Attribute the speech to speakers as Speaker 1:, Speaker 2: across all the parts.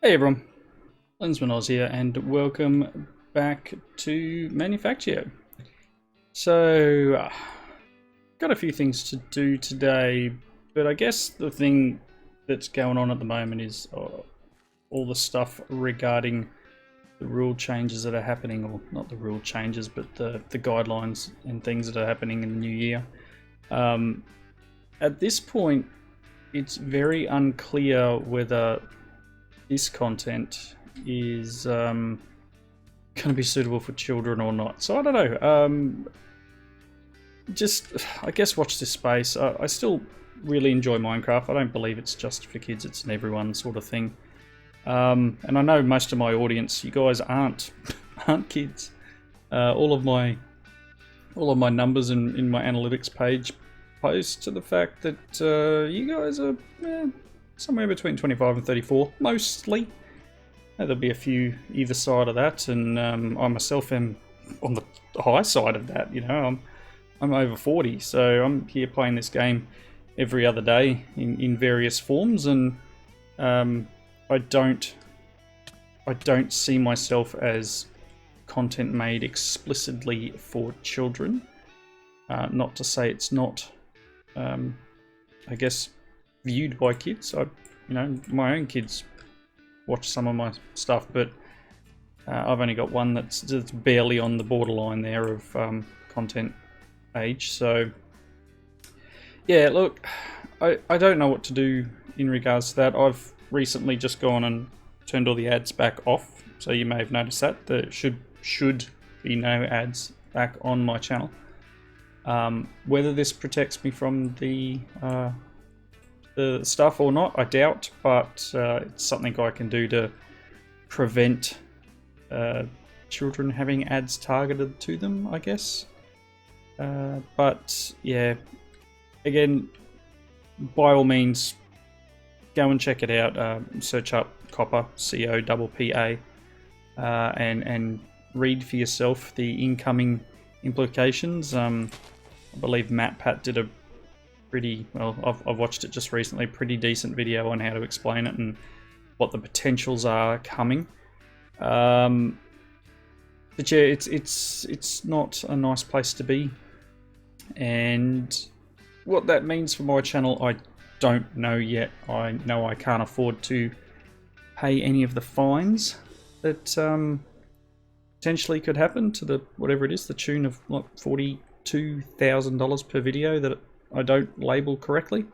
Speaker 1: Hey everyone, Lensmanoz here, and welcome back to Manufactio. So, got a few things to do today, but I guess the thing that's going on at the moment is all the stuff regarding the rule changes that are happening, or not the rule changes, but the guidelines and things that are happening in the new year. At this point, it's very unclear whether this content is going to be suitable for children or not. So I don't know. Just, I guess, watch this space. I still really enjoy Minecraft. I don't believe it's just for kids. It's an everyone sort of thing. And I know most of my audience, you guys aren't kids. All of my numbers in my analytics page post to the fact that you guys are somewhere between 25 and 34, mostly. There'll be a few either side of that, and I myself am on the high side of that. You know, I'm over 40, so I'm here playing this game every other day in various forms, and I don't see myself as content made explicitly for children. Not to say it's not, I guess, viewed by kids. My own kids watch some of my stuff, but I've only got one that's barely on the borderline there of content age. So yeah, look, I don't know what to do in regards to that. I've recently just gone and turned all the ads back off, so you may have noticed that there should be no ads back on my channel. Whether this protects me from the stuff or not, I doubt, but it's something I can do to prevent children having ads targeted to them, I guess. But yeah, again, by all means, go and check it out. Search up Coppa, C-O-P-P-A, and read for yourself the incoming implications. I believe MatPat did a pretty, well, I've watched it just recently, pretty decent video on how to explain it and what the potentials are coming. But yeah, it's not a nice place to be, and what that means for my channel, I don't know yet. I know I can't afford to pay any of the fines that potentially could happen to the whatever it is, the tune of like $42,000 per video that I don't label correctly.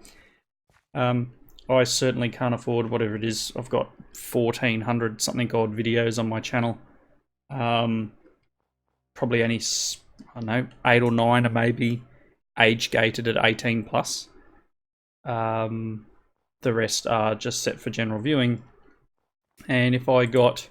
Speaker 1: I certainly can't afford whatever it is. I've got 1,400 something odd videos on my channel. Probably only, I don't know, 8 or 9 are maybe age gated at 18 plus. The rest are just set for general viewing. And if I got,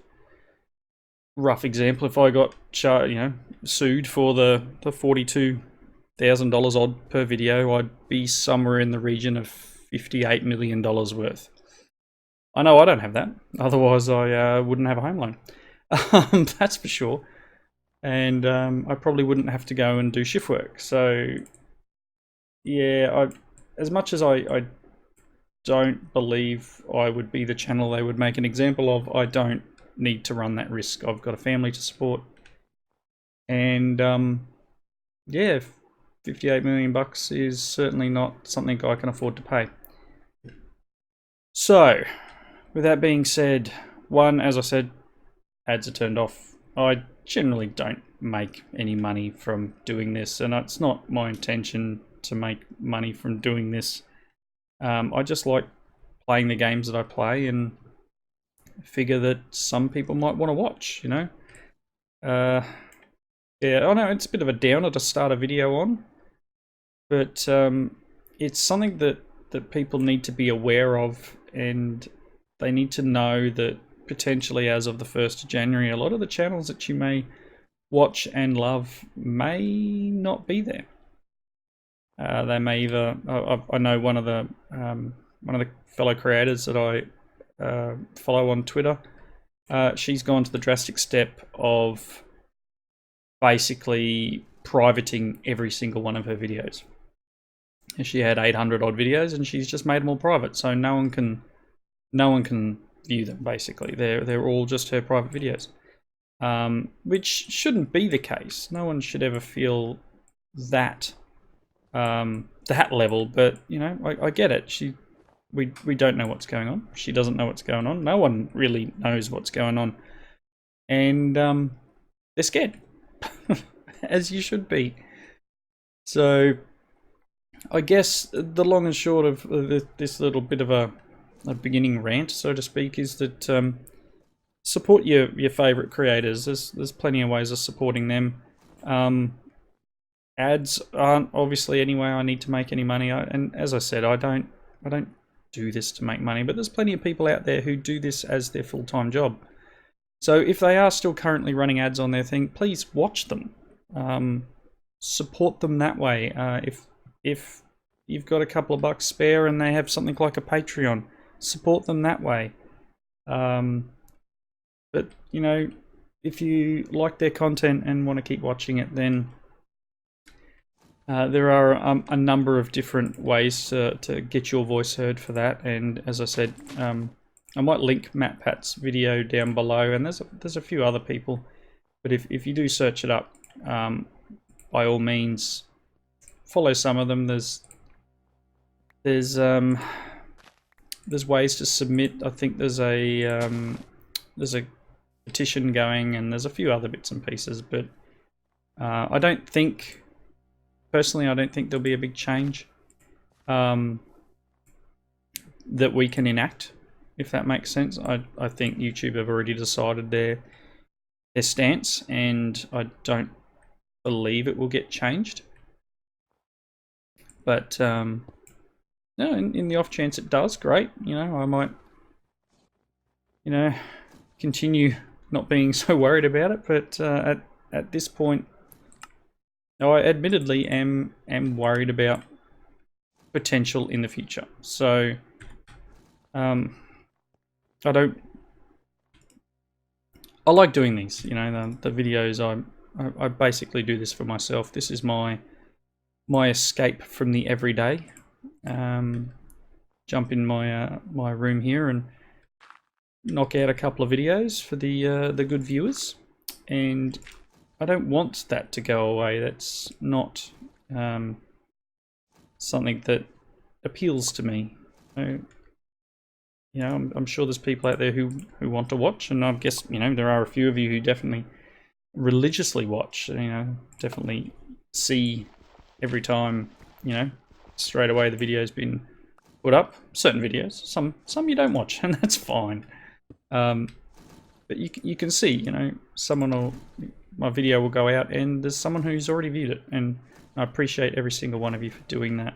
Speaker 1: rough example, if I got sued for the $42,000 odd per video, I'd be somewhere in the region of $58 million worth. I know I don't have that, otherwise I wouldn't have a home loan. That's for sure. And I probably wouldn't have to go and do shift work. So yeah, as much as I don't believe I would be the channel they would make an example of, I don't need to run that risk. I've got a family to support, and yeah, 58 million bucks is certainly not something I can afford to pay. So with that being said, one, as I said, ads are turned off. I generally don't make any money from doing this, and it's not my intention to make money from doing this. I just like playing the games that I play, and figure that some people might want to watch, you know. Yeah, I know it's a bit of a downer to start a video on, but it's something that people need to be aware of, and they need to know that potentially as of the 1st of January, a lot of the channels that you may watch and love may not be there. They may either, I know one of the fellow creators that I follow on Twitter, she's gone to the drastic step of basically privating every single one of her videos. She had 800 odd videos, and she's just made them all private, so no one can view them. Basically, they're all just her private videos, which shouldn't be the case. No one should ever feel that that level. But you know, I get it. We don't know what's going on. She doesn't know what's going on. No one really knows what's going on, and they're scared, as you should be. So I guess the long and short of this little bit of a beginning rant, so to speak, is that support your favorite creators. There's plenty of ways of supporting them. Ads aren't obviously any way I need to make any money. And as I said, I don't do this to make money, but there's plenty of people out there who do this as their full-time job. So if they are still currently running ads on their thing, please watch them. Support them that way. If you've got a couple of bucks spare and they have something like a Patreon, support them that way. But you know, if you like their content and want to keep watching it, then there are a number of different ways to get your voice heard for that. And as I said, I might link MatPat's video down below, and there's a few other people. But if you do search it up, by all means, follow some of them. There's ways to submit. I think there's a petition going, and there's a few other bits and pieces. But I don't think, personally, I don't think there'll be a big change that we can enact, if that makes sense. I think YouTube have already decided their stance, and I don't believe it will get changed. But no, in the off chance it does, great. You know, I might, you know, continue not being so worried about it. But at this point, I admittedly am worried about potential in the future. So I like doing these. You know, the videos. I basically do this for myself. This is my escape from the everyday. Jump in my room here and knock out a couple of videos for the good viewers, and I don't want that to go away. That's not something that appeals to me. You know, I'm sure there's people out there who want to watch, and I guess, you know, there are a few of you who definitely religiously watch. You know, definitely see every time, you know, straight away the video's been put up. Certain videos, some you don't watch, and that's fine. But you can see, you know, my video will go out and there's someone who's already viewed it, and I appreciate every single one of you for doing that.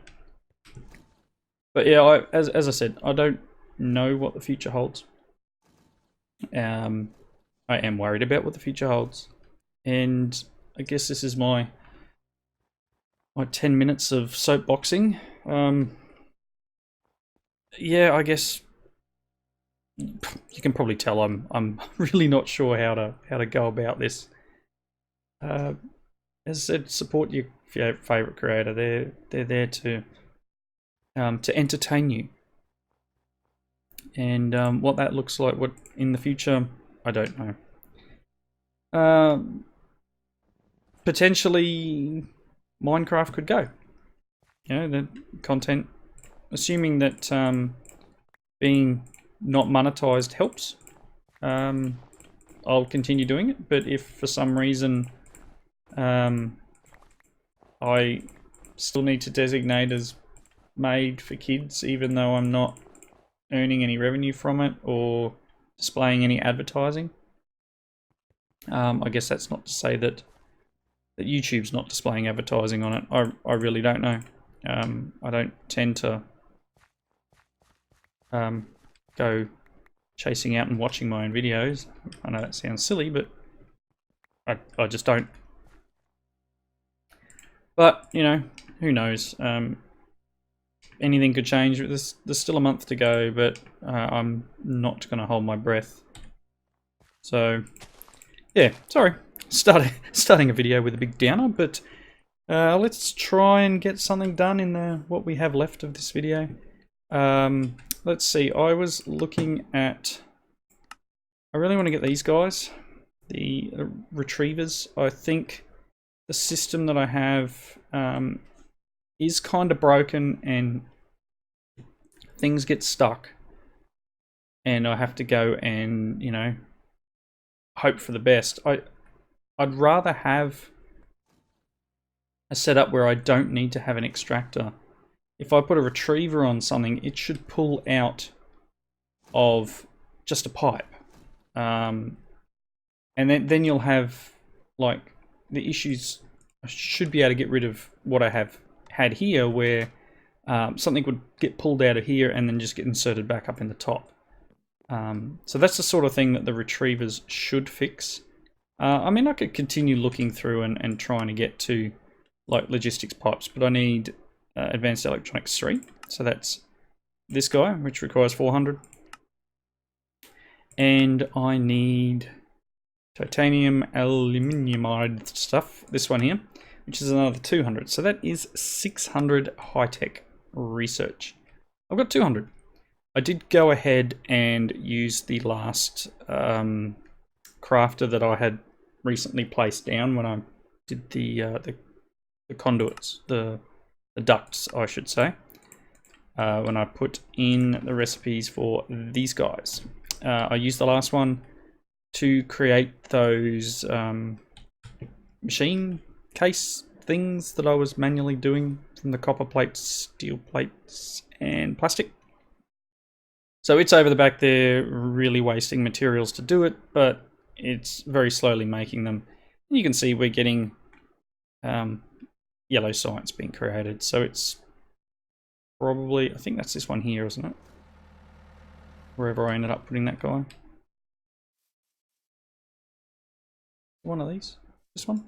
Speaker 1: But yeah, as I said, I don't know what the future holds. I am worried about what the future holds, and I guess this is my 10 minutes of soapboxing. Yeah, I guess you can probably tell I'm really not sure how to go about this. As I said, support your favorite creator. They're there to entertain you, and what that looks like, what in the future, I don't know. Potentially, Minecraft could go. You know, the content, assuming that being not monetized helps, I'll continue doing it. But if for some reason I still need to designate as made for kids, even though I'm not earning any revenue from it or displaying any advertising, I guess that's not to say that YouTube's not displaying advertising on it. I really don't know. I don't tend to go chasing out and watching my own videos. I know that sounds silly, but I just don't. But, you know, who knows? Anything could change. There's still a month to go, but I'm not going to hold my breath. So, yeah, sorry. Starting a video with a big downer, but let's try and get something done in what we have left of this video. Let's see, I was looking at I really want to get these guys, the retrievers. I think the system that I have is kind of broken and things get stuck. And I have to go and, you know, hope for the best. I'd rather have a setup where I don't need to have an extractor. If I put a retriever on something, it should pull out of just a pipe. And then you'll have, like, the issues. I should be able to get rid of what I have had here, where something would get pulled out of here and then just get inserted back up in the top. So that's the sort of thing that the retrievers should fix. I mean, I could continue looking through and trying to get to, like, logistics pipes, but I need advanced electronics 3. So that's this guy, which requires 400. And I need titanium aluminiumide stuff, this one here, which is another 200. So that is 600 high-tech research. I've got 200. I did go ahead and use the last crafter that I had recently placed down when I did the conduits, the ducts, I should say, when I put in the recipes for these guys. I used the last one to create those machine case things that I was manually doing from the copper plates, steel plates, and plastic. So it's over the back there, really wasting materials to do it, but it's very slowly making them. And you can see we're getting yellow science being created. So it's probably, I think that's this one here, isn't it? Wherever I ended up putting that guy. One of these. This one.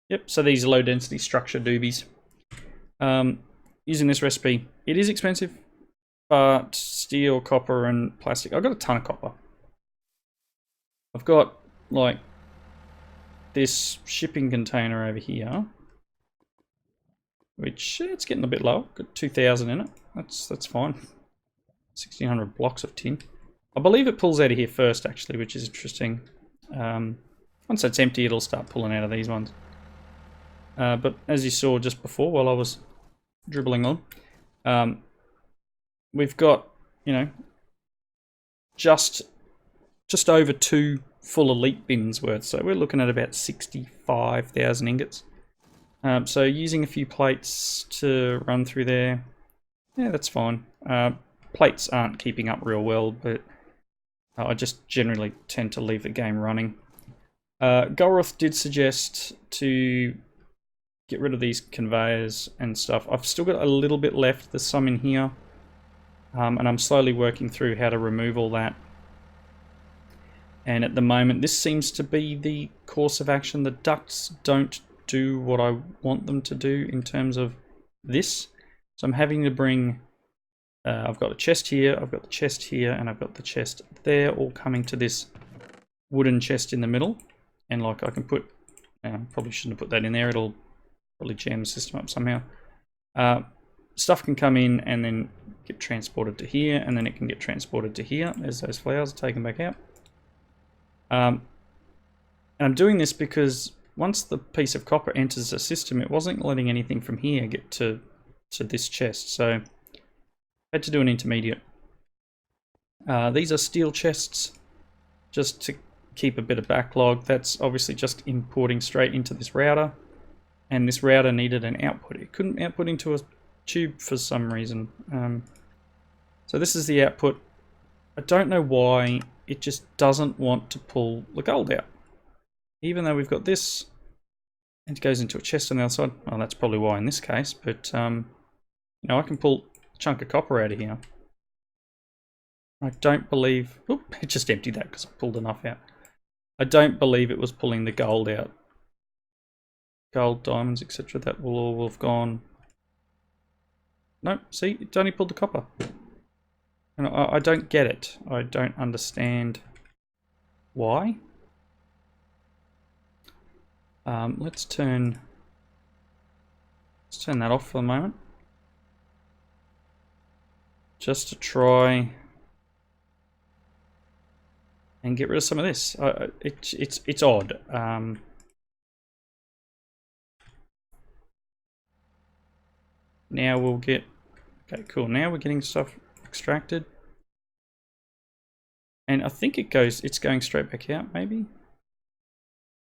Speaker 1: Yep, so these are low density structure doobies. Using this recipe, it is expensive, but steel, copper, and plastic. I've got a ton of copper. I've got, like, this shipping container over here, which it's getting a bit low. Got 2,000 in it. That's fine. 1,600 blocks of tin. I believe it pulls out of here first, actually, which is interesting. Once it's empty, it'll start pulling out of these ones. But as you saw just before, while I was dribbling on, we've got, you know, just over 2 full elite bins worth. So we're looking at about 65,000 ingots. So using a few plates to run through there, yeah, that's fine. Plates aren't keeping up real well, but I just generally tend to leave the game running. Golrith did suggest to get rid of these conveyors and stuff. I've still got a little bit left. There's some in here. And I'm slowly working through how to remove all that. And at the moment, this seems to be the course of action. The ducts don't do what I want them to do in terms of this. So I'm having to bring... I've got a chest here, I've got the chest here, and I've got the chest there, all coming to this wooden chest in the middle. And like I can put... probably shouldn't have put that in there. It'll probably jam the system up somehow. Stuff can come in and then get transported to here, and then it can get transported to here. There's those flowers taken back out. And I'm doing this because once the piece of copper enters the system, it wasn't letting anything from here get to this chest. So I had to do an intermediate. These are steel chests, just to keep a bit of backlog. That's obviously just importing straight into this router. And this router needed an output. It couldn't output into a tube for some reason. So this is the output. I don't know why it just doesn't want to pull the gold out. Even though we've got this, and it goes into a chest on the other side. Well, that's probably why in this case, but you know, I can pull a chunk of copper out of here. I don't believe... Oop, it just emptied that because I pulled enough out. I don't believe it was pulling the gold out. Gold, diamonds, etc. That will all have gone. Nope, see, it only pulled the copper. And I don't get it. I don't understand why. Let's turn that off for the moment. Just to try and get rid of some of this. It's odd. Now we'll get... Okay, cool. Now we're getting stuff extracted. And I think it's going straight back out, maybe?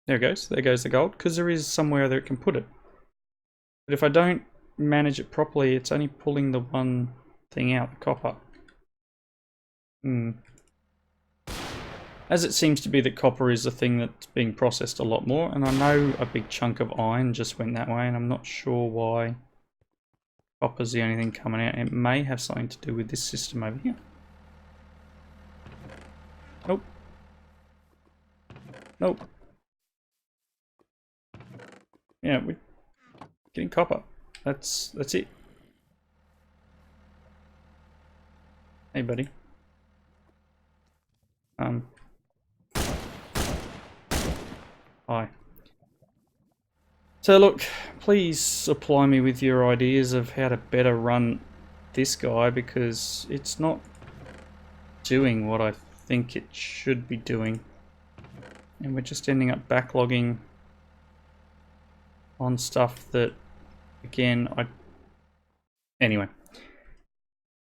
Speaker 1: There it goes. There goes the gold, because there is somewhere that it can put it. But if I don't manage it properly, it's only pulling the one thing out, the copper. As it seems to be that copper is the thing that's being processed a lot more, and I know a big chunk of iron just went that way, and I'm not sure why copper's the only thing coming out. It may have something to do with this system over here. Nope. Nope. Yeah, we're getting copper. That's it. Hey, buddy. Hi. So look, please supply me with your ideas of how to better run this guy, because it's not doing what I think it should be doing. And we're just ending up backlogging on stuff that, again, Anyway,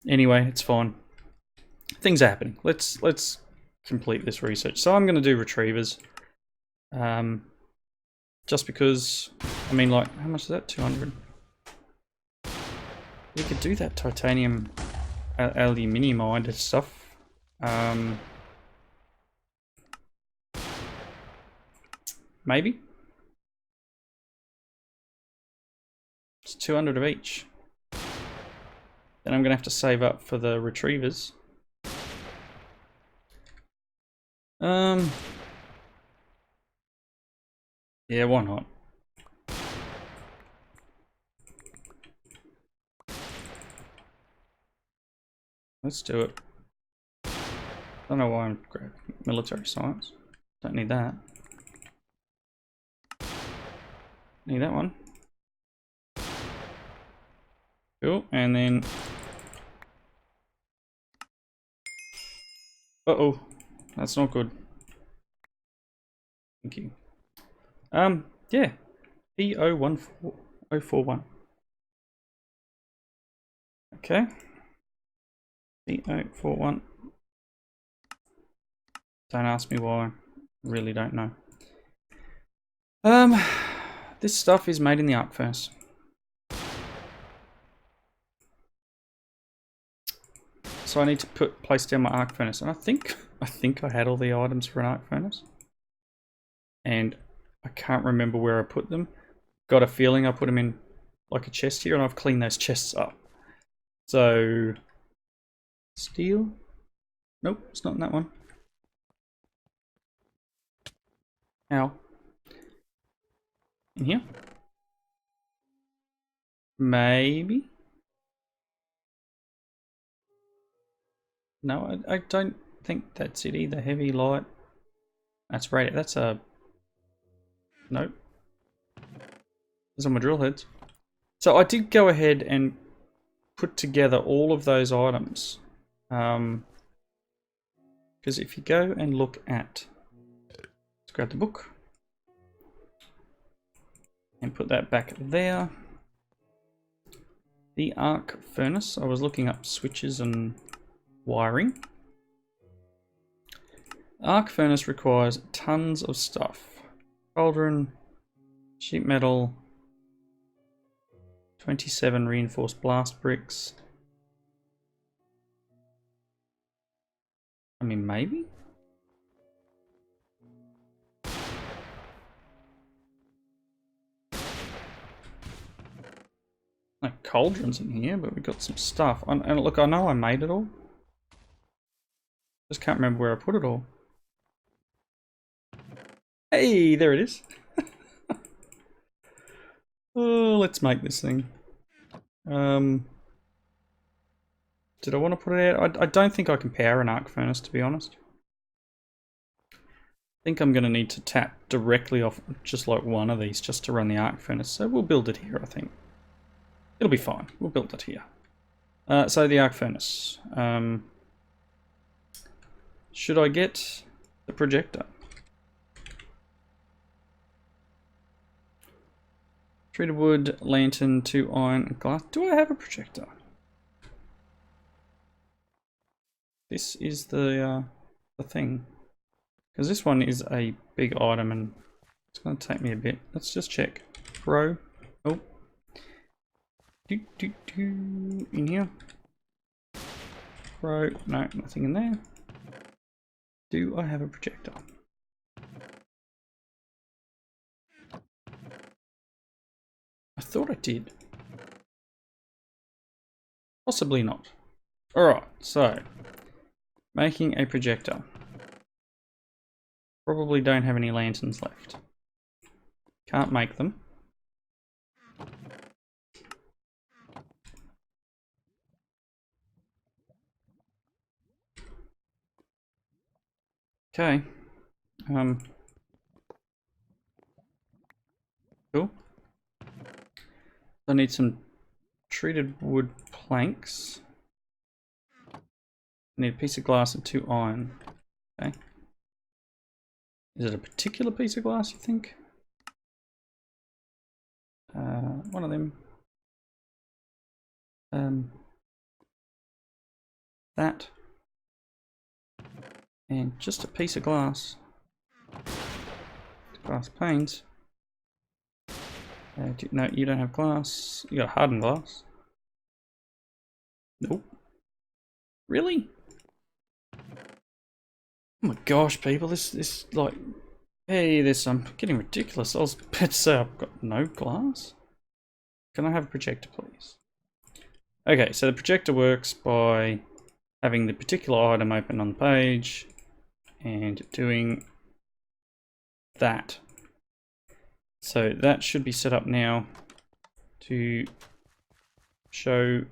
Speaker 1: it's fine. Things are happening. Let's complete this research. So I'm going to do retrievers. Just because, I mean, like, how much is that? 200. We could do that titanium aluminiumide stuff. Maybe. It's 200 of each. Then I'm going to have to save up for the retrievers. Yeah, why not? Let's do it. I don't know why I'm grabbing military science. Don't need that. Need that one. Cool, and then... Uh-oh, that's not good. Thank you. Yeah. P014041. Okay. P041. Don't ask me why. Really don't know. This stuff is made in the arc furnace. So I need to place down my arc furnace, and I think I had all the items for an arc furnace. And I can't remember where I put them. Got a feeling I put them in like a chest here, and I've cleaned those chests up. So, steel? Nope, it's not in that one. Ow. In here? Maybe? No, I don't think that's it either. Heavy, light. That's right. That's a... Nope. Those are my drill heads. So I did go ahead and put together all of those items. Because if you go and look at... Let's grab the book. And put that back there. The arc furnace. I was looking up switches and wiring. Arc furnace requires tons of stuff. Cauldron, sheet metal, 27 reinforced blast bricks. I mean, maybe? No cauldrons in here, but we've got some stuff. And look, I know I made it all. Just can't remember where I put it all. Hey, there it is. Oh, let's make this thing. Did I want to put it out? I don't think I can power an arc furnace, to be honest. I think I'm going to need to tap directly off just like one of these just to run the arc furnace. So we'll build it here, I think. It'll be fine. We'll build it here. So the arc furnace. Should I get the projector. Treated wood, lantern, 2 iron, glass. Do I have a projector? This is the thing. Because this one is a big item and it's going to take me a bit. Let's just check. Grow. Oh. In here. Grow. No, nothing in there. Do I have a projector? I thought I did. Possibly not. Alright, so making a projector. Probably don't have any lanterns left. Can't make them. Okay. Cool. I need some treated wood planks. I need a piece of glass and 2 iron. Okay. Is it a particular piece of glass, you think? One of them. That. And just a piece of glass. Glass panes. No, you don't have glass. You got hardened glass. Nope. Really? Oh my gosh, people, this like, hey, I'm getting ridiculous. I was about to say I've got no glass. Can I have a projector, please? Okay, so the projector works by having the particular item open on the page and doing that. So that should be set up now to show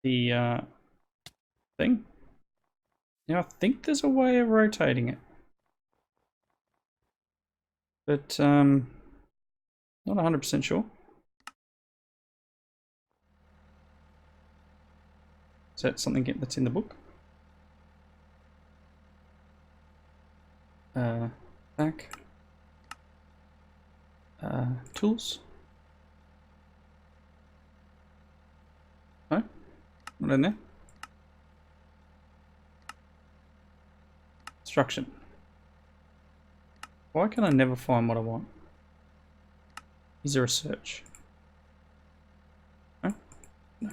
Speaker 1: the thing. Now I think there's a way of rotating it, but not 100% sure. Is that something that's in the book? Back. Tools. No? Not in there. Instruction. Why can I never find what I want? Is there a search? No? No.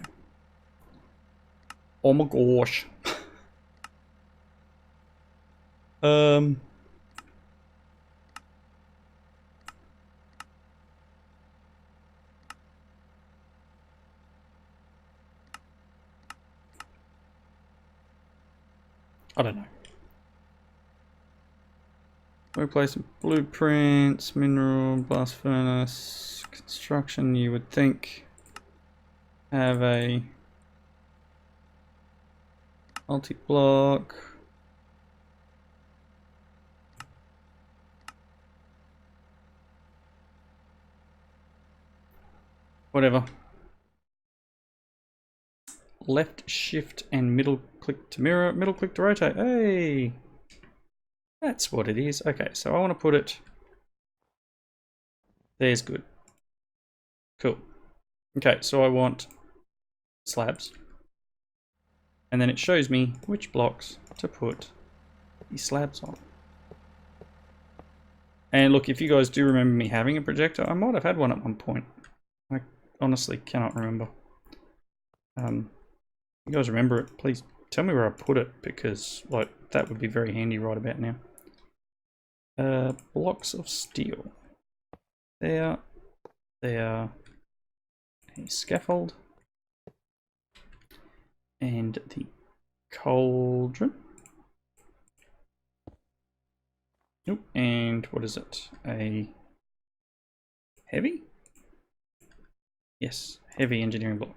Speaker 1: Oh my gosh. I don't know. Workplace blueprints, mineral, blast furnace, construction, you would think have a multi-block. Whatever. Left shift and middle click to mirror, middle click to rotate. Hey! That's what it is. Okay, so I want to put it... There's good. Cool. Okay, so I want slabs. And then it shows me which blocks to put these slabs on. And look, if you guys do remember me having a projector, I might have had one at one point. I honestly cannot remember. You guys remember it, please tell me where I put it, because like that would be very handy right about now. Blocks of steel. There. A scaffold. And the cauldron. Nope. And what is it? A heavy? Yes, heavy engineering block.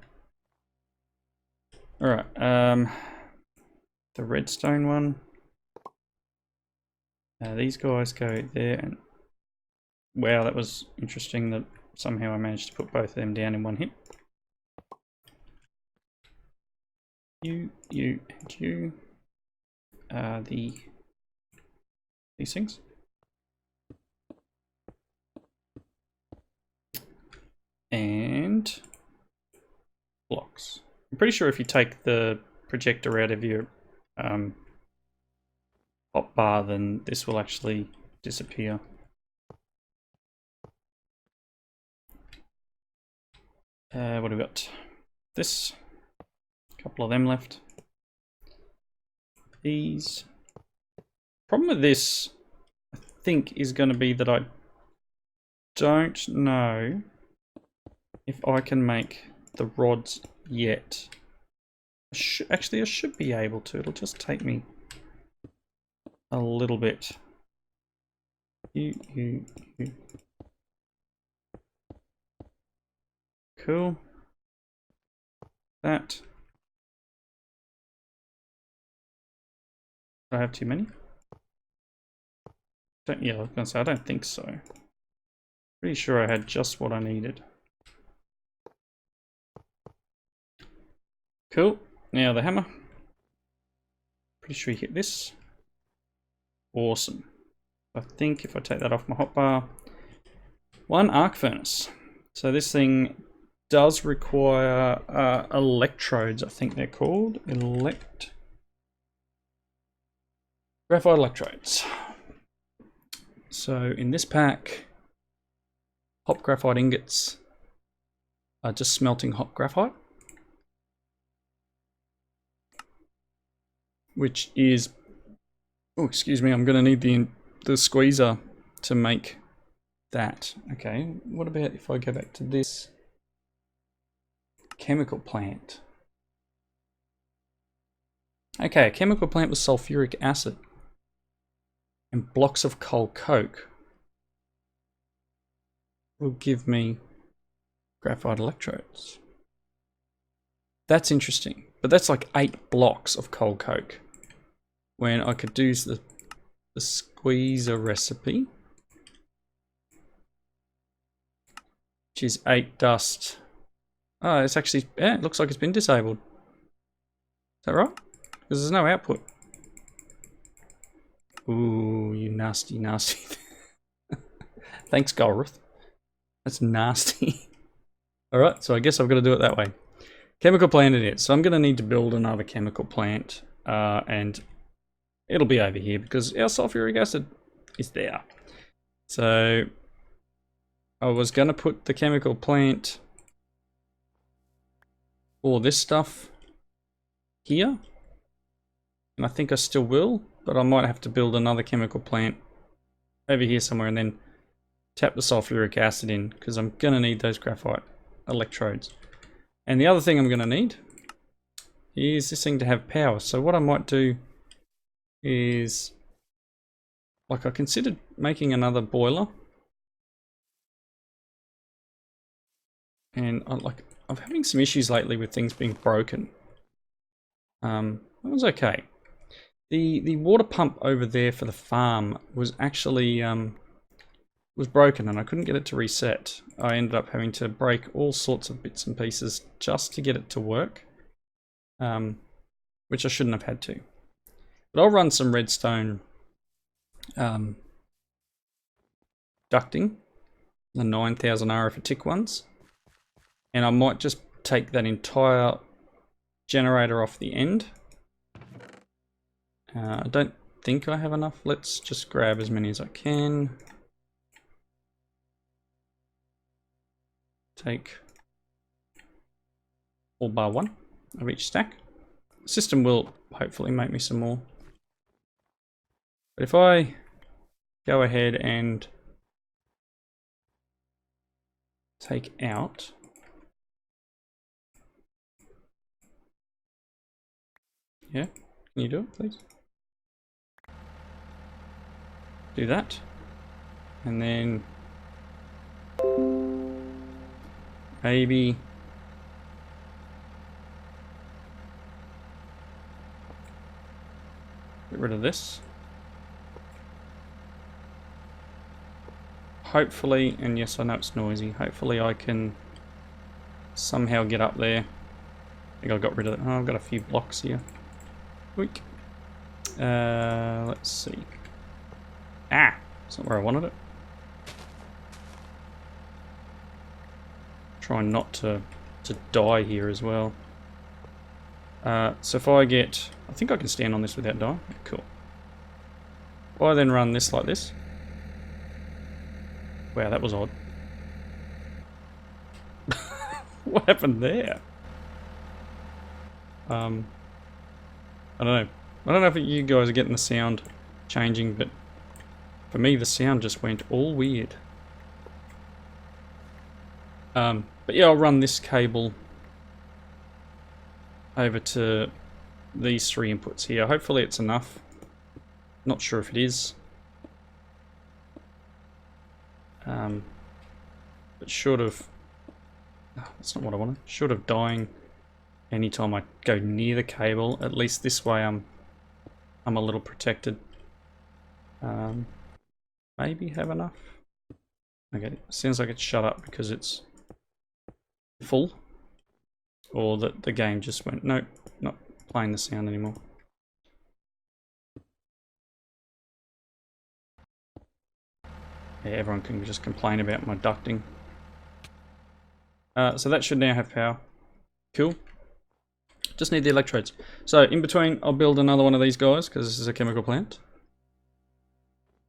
Speaker 1: Alright, the redstone one. These guys go there, and wow, that was interesting that somehow I managed to put both of them down in one hit. You, and you. The these things. And blocks. I'm pretty sure if you take the projector out of your hot bar, then this will actually disappear. What have we got? This. A couple of them left. These. Problem with this, I think, is going to be that I don't know if I can make the rods yet. Actually, I should be able to. It'll just take me a little bit. You. Cool. That. Do I have too many? Yeah, I was gonna say, I don't think so. Pretty sure I had just what I needed. Cool. Now the hammer. Pretty sure you hit this. Awesome. I think if I take that off my hotbar, one arc furnace. So this thing does require electrodes, I think they're called. Graphite electrodes. So in this pack, hot graphite ingots are just smelting hot graphite, which is, oh excuse me, I'm going to need the squeezer to make that. Okay, what about if I go back to this chemical plant? Okay, a chemical plant with sulfuric acid and blocks of coal coke will give me graphite electrodes. That's interesting, but that's like 8 blocks of coal coke, when I could do the squeezer recipe, which is 8 dust. Oh, it's actually, yeah, it looks like it's been disabled. Is that right? Because there's no output. Ooh, you nasty, nasty. Thanks, Golrith. That's nasty. Alright, so I guess I've got to do it that way. Chemical plant it is. So I'm going to need to build another chemical plant. And it'll be over here because our sulfuric acid is there. So I was going to put the chemical plant for this stuff here. And I think I still will. But I might have to build another chemical plant over here somewhere and then tap the sulfuric acid in, because I'm going to need those graphite electrodes. And the other thing I'm going to need is this thing to have power. So what I might do is, like, I considered making another boiler. And I'm having some issues lately with things being broken. That was okay. The water pump over there for the farm was actually was broken and I couldn't get it to reset. I ended up having to break all sorts of bits and pieces just to get it to work, which I shouldn't have had to. But I'll run some redstone ducting, the 9000 R for tick ones, and I might just take that entire generator off the end. I don't think I have enough. Let's just grab as many as I can. Take all bar 1 of each stack. The system will hopefully make me some more. But if I go ahead and take out yeah, can you do it please? Do that, and then maybe get rid of this. Hopefully, and yes, I know it's noisy, hopefully I can somehow get up there. I think I got rid of it. Oh, I've got a few blocks here. Weak. Let's see. Ah, that's not where I wanted it. Trying not to die here as well. So if I get... I think I can stand on this without dying. Yeah, cool. If I then run this like this... Wow, that was odd. What happened there? I don't know. I don't know if you guys are getting the sound changing, but for me the sound just went all weird. But yeah, I'll run this cable over to these 3 inputs here. Hopefully it's enough. Not sure if it is. But short of... Oh, that's not what I wanted. Short of dying anytime I go near the cable, at least this way I'm a little protected. Maybe have enough. Okay, sounds like it's shut up because it's full. Or that the game just went, nope, not playing the sound anymore. Yeah, everyone can just complain about my ducting. So that should now have power. Cool. Just need the electrodes. So in between, I'll build another one of these guys because this is a chemical plant.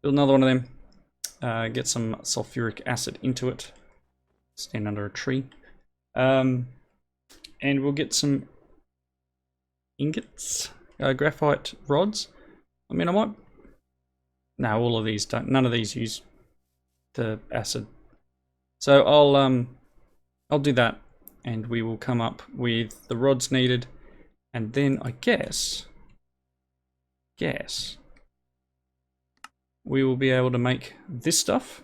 Speaker 1: Build another one of them. Get some sulfuric acid into it. Stand under a tree. And we'll get some ingots, graphite rods. I mean, I might... No, all of these don't. None of these use the acid. So I'll do that, and we will come up with the rods needed, and then I guess we will be able to make this stuff.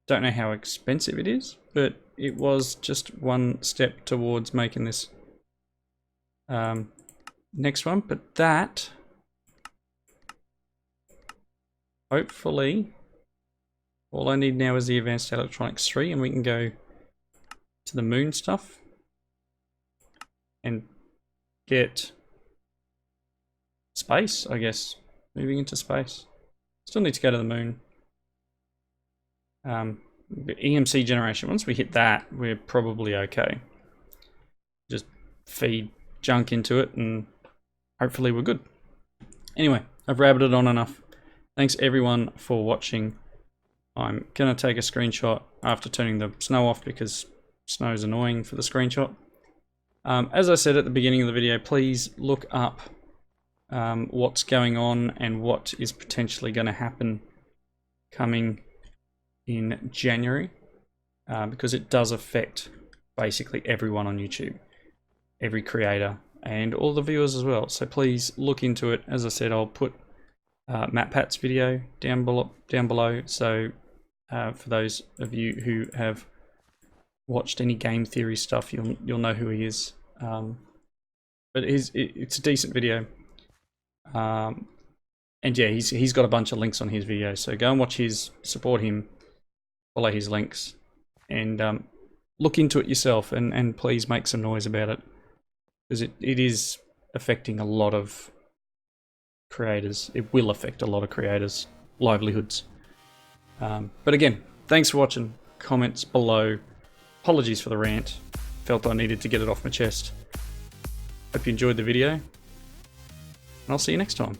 Speaker 1: Don't know how expensive it is, but it was just one step towards making this next one. But that, hopefully, all I need now is the Advanced Electronics 3, and we can go to the moon stuff and get space, I guess. Moving into space. Still need to go to the moon. The EMC generation, once we hit that, we're probably okay. Just feed junk into it and hopefully we're good. Anyway, I've rabbited on enough. Thanks everyone for watching. I'm going to take a screenshot after turning the snow off because snow's annoying for the screenshot. As I said at the beginning of the video, please look up what's going on and what is potentially going to happen coming in January, because it does affect basically everyone on YouTube, every creator and all the viewers as well. So please look into it. As I said, I'll put MatPat's video down below. So for those of you who have watched any game theory stuff, you'll know who he is. But it's a decent video. And yeah, he's got a bunch of links on his video, so go and watch his, support him, follow his links, and look into it yourself, and please make some noise about it, because it is affecting a lot of creators. It will affect a lot of creators' livelihoods. But again, thanks for watching. Comments below. Apologies for the rant. Felt I needed to get it off my chest. Hope you enjoyed the video, and I'll see you next time.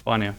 Speaker 1: Bye now.